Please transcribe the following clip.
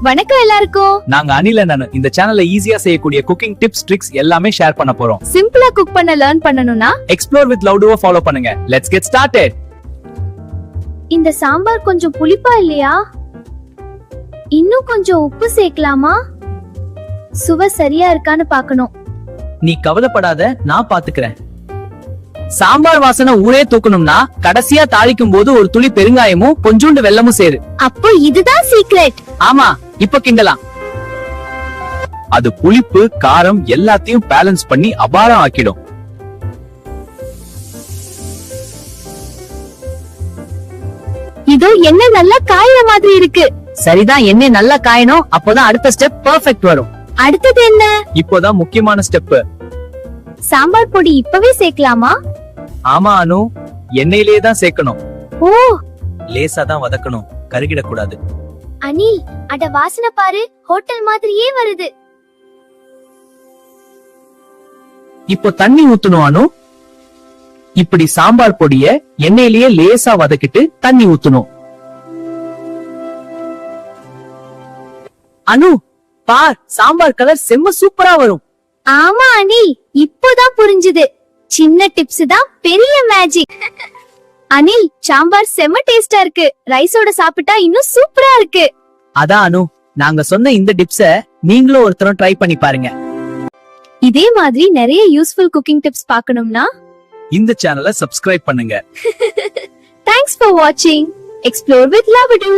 வணக்கம் எல்லாருக்கும். நாங்க அனில் அண்ணன். இந்த சேனல்ல ஈஸியா செய்யக்கூடிய குக்கிங் டிப்ஸ் ட்ரிக்ஸ் எல்லாமே ஷேர் பண்ண போறோம். சிம்பிளா குக் பண்ண லேர்ன் பண்ணனும்னா எக்ஸ்ப்ளோர் வித் லவ்டுவ ஃபாலோ பண்ணுங்க. Let's get started. இந்த சாம்பார் கொஞ்சம் புளிப்பா இல்லையா? இன்னும் கொஞ்சம் உப்பு சேர்க்கலாமா? சுவை சரியா இருக்கான்னு பார்க்கணும். நீ கவலைப்படாத, நான் பாத்துக்கிறேன். சாம்பார் வாசனை ஊரே தூக்கணும்னா கடைசியா தாளிக்கும் போது ஒரு துளி பெருங்காயமும் கொஞ்சோண்டு வெல்லமும் சேரு. அப்போ இதுதான் சீக்ரெட். ஆமா, இப்ப கிண்டலாம். அது புளிப்பு காரம் எல்லாத்தையும் பேலன்ஸ் பண்ணி அபாரம் ஆக்கிடும். இதோ எண்ணெய் நல்லா காயிற மாதிரி இருக்கு. சரிதான், எண்ணெய் நல்லா காயணும். அப்போதான் அடுத்த ஸ்டெப் பெர்ஃபெக்ட் வரும். அடுத்தது என்ன? இப்போதான் முக்கியமான ஸ்டெப். சாம்பார் பொடி இப்பவே சேர்க்கலாமா? ஆமா அனு, எண்ணெயிலே தான் சேர்க்கணும். ஓ, லேசா தான் வதக்கணும், கருகிட கூடாது. அனில், அட வாசனை பாரு, ஹோட்டல் மாதிரியே வருது. இப்போ தண்ணி ஊத்தணும் அனு. இப்படி சாம்பார் பொடிய எண்ணெயிலேயே லேசா வதக்கிட்டு தண்ணி ஊத்தணும். அனு, பார், சாம்பார் கலர் செம்ம சூப்பரா வரும். ஆமா அனில், இப்போதான் புரிஞ்சுது. சின்ன டிப்ஸ் தான் பெரிய மேஜிக். அனில், சாம்பார் செம்ம டேஸ்டா இருக்கு. ரைஸோட சாப்பிட்டா இன்னும் சூப்பரா இருக்கு. அதான் அனு, நாங்க சொன்ன இந்த டிப்ஸ நீங்களும் ஒருத்தரும் ட்ரை பண்ணி பாருங்க. இதே மாதிரி நிறைய யூஸ்ஃபுல் குக்கிங் டிப்ஸ் பார்க்கணும்னா இந்த சேனலை சப்ஸ்கிரைப் பண்ணுங்க. தேங்க்ஸ் ஃபார் வாட்சிங். Explore with loved.